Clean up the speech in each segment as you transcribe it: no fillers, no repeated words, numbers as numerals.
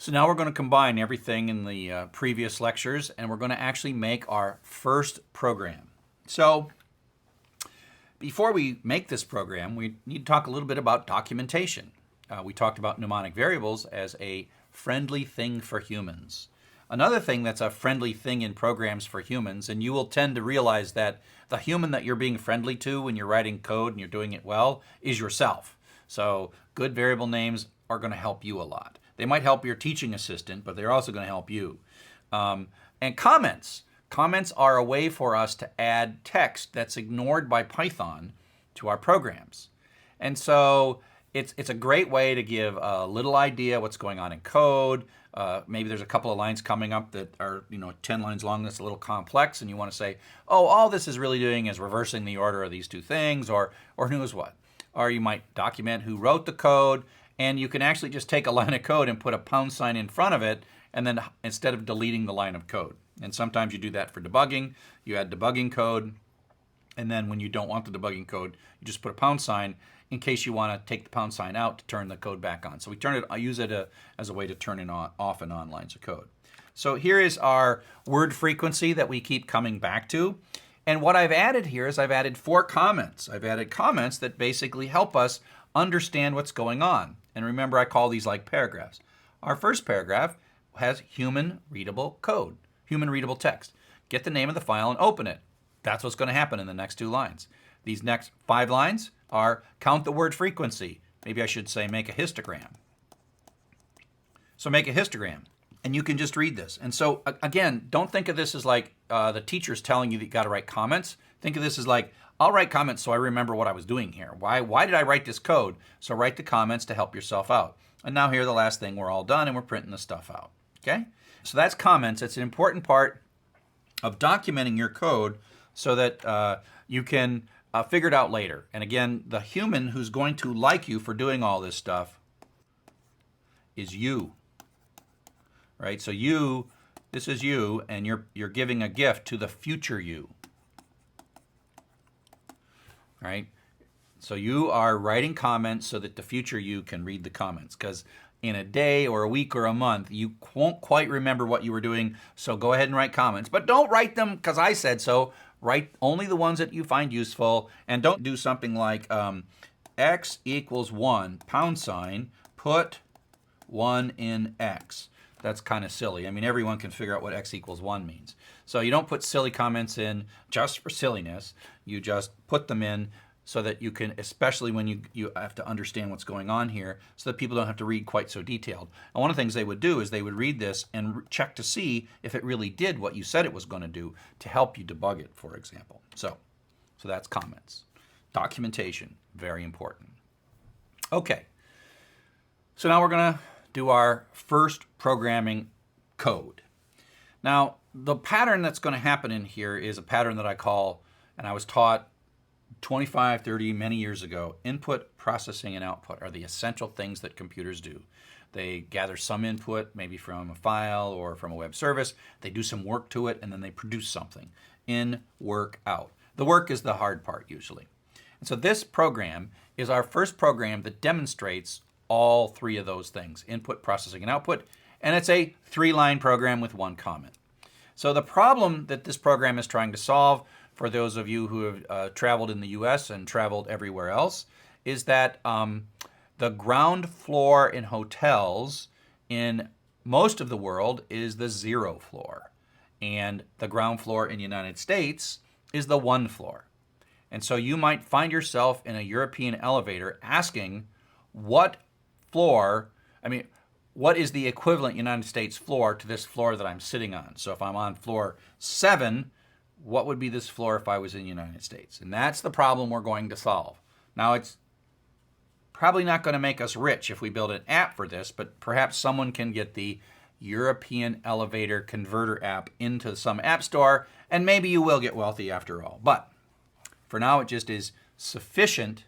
So now we're going to combine everything in the previous lectures, and we're going to actually make our first program. So before we make this program, we need to talk a little bit about documentation. We talked about mnemonic variables as a friendly thing for humans. Another thing that's a friendly thing in programs for humans, and you will tend to realize that the human that you're being friendly to when you're writing code and you're doing it well is yourself. So good variable names are going to help you a lot. They might help your teaching assistant, but they're also going to help you. And comments. Comments are a way for us to add text that's ignored by Python to our programs. And so it's a great way to give a little idea what's going on in code. Maybe there's a couple of lines coming up that are 10 lines long that's a little complex, and you want to say, oh, all this is really doing is reversing the order of these two things, or who knows what. Or you might document who wrote the code, and you can actually just take a line of code and put a pound sign in front of it, and then instead of deleting the line of code. And sometimes you do that for debugging. You add debugging code, and then when you don't want the debugging code, you just put a pound sign in case you want to take the pound sign out to turn the code back on. So I use it as a way to turn it off and on lines of code. So here is our word frequency that we keep coming back to. And what I've added here is I've added 4 comments. I've added comments that basically help us understand what's going on. And remember, I call these like paragraphs. Our first paragraph has human readable code, human readable text. Get the name of the file and open it. That's what's going to happen in the next 2 lines. These next 5 lines are count the word frequency. Maybe I should say make a histogram. So make a histogram. And you can just read this. And so again, don't think of this as like the teacher's telling you that you got to write comments. Think of this as like, I'll write comments so I remember what I was doing here. Why did I write this code? So write the comments to help yourself out. And now here, the last thing, we're all done and we're printing the stuff out. Okay? So that's comments. It's an important part of documenting your code so that you can figure it out later. And again, the human who's going to like you for doing all this stuff is you. Right? So you, this is you, and you're giving a gift to the future you. Right? So you are writing comments so that the future you can read the comments, because in a day or a week or a month, you won't quite remember what you were doing. So go ahead and write comments, but don't write them because I said so. Write only the ones that you find useful, and don't do something like x equals 1, pound sign, put 1 in x. That's kind of silly. I mean, everyone can figure out what x equals 1 means. So you don't put silly comments in just for silliness. You just put them in so that you can, especially when you have to understand what's going on here, so that people don't have to read quite so detailed. And one of the things they would do is they would read this and check to see if it really did what you said it was going to do to help you debug it, for example. So that's comments. Documentation, very important. Okay, so now we're going to do our first programming code. Now, the pattern that's going to happen in here is a pattern that I call, and I was taught 25, 30, many years ago, input, processing, and output are the essential things that computers do. They gather some input, maybe from a file or from a web service. They do some work to it, and then they produce something. In, work, out. The work is the hard part, usually. And so this program is our first program that demonstrates all 3 of those things, input, processing, and output. And it's a 3-line program with 1 comment. So the problem that this program is trying to solve, for those of you who have traveled in the US and traveled everywhere else, is that the ground floor in hotels in most of the world is the 0 floor. And the ground floor in the United States is the 1 floor. And so you might find yourself in a European elevator asking what is the equivalent United States floor to this floor that I'm sitting on? So if I'm on floor 7, what would be this floor if I was in the United States? And that's the problem we're going to solve. Now, it's probably not going to make us rich if we build an app for this, but perhaps someone can get the European Elevator Converter app into some app store, and maybe you will get wealthy after all. But for now, it just is sufficient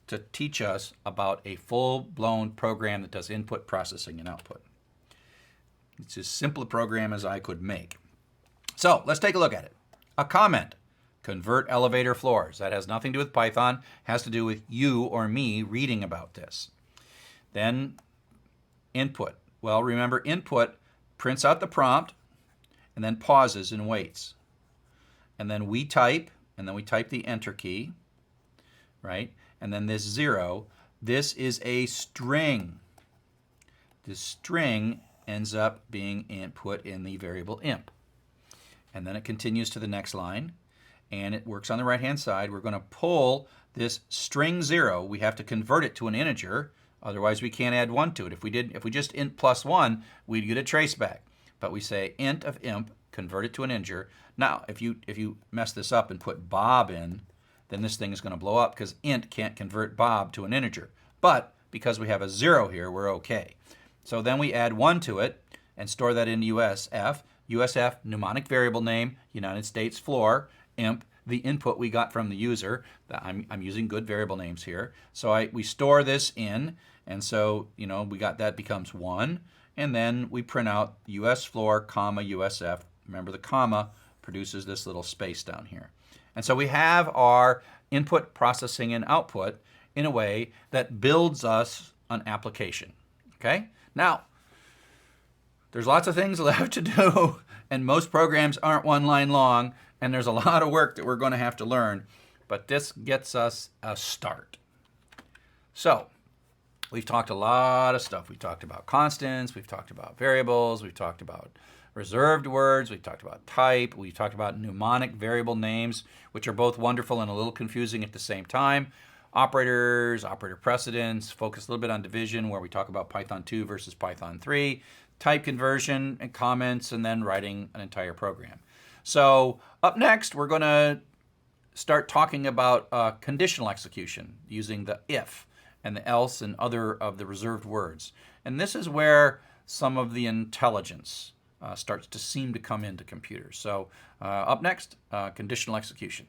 to teach us about a full-blown program that does input, processing, and output. It's as simple a program as I could make. So let's take a look at it. A comment, convert elevator floors. That has nothing to do with Python, has to do with you or me reading about this. Then input, Well, remember, input prints out the prompt and then pauses and waits. And then we type, and then we type the enter key, right? And then this 0, this is a string. This string ends up being input in the variable imp. And then it continues to the next line, and it works on the right-hand side. We're going to pull this string 0. We have to convert it to an integer, otherwise we can't add 1 to it. If we just int +1, we'd get a traceback. But we say int of imp, convert it to an integer. Now, if you mess this up and put Bob in, then this thing is going to blow up because int can't convert Bob to an integer. But because we have a 0 here, we're okay. So then we add 1 to it and store that in USF. USF, mnemonic variable name, United States floor, imp, the input we got from the user. I'm using good variable names here. So we store this in, and so we got that becomes 1, and then we print out US floor, comma, USF. Remember, the comma produces this little space down here. And so we have our input, processing, and output in a way that builds us an application. Okay? Now, there's lots of things left to do, and most programs aren't one line long, and there's a lot of work that we're going to have to learn, but this gets us a start. So, we've talked a lot of stuff. We talked about constants, we've talked about variables, we've talked about reserved words, we've talked about type, we've talked about mnemonic variable names, which are both wonderful and a little confusing at the same time. Operators, operator precedence, focus a little bit on division, where we talk about Python 2 versus Python 3, type conversion and comments, and then writing an entire program. So up next, we're going to start talking about conditional execution using the if and the else and other of the reserved words. And this is where some of the intelligence starts to seem to come into computers. So up next, conditional execution.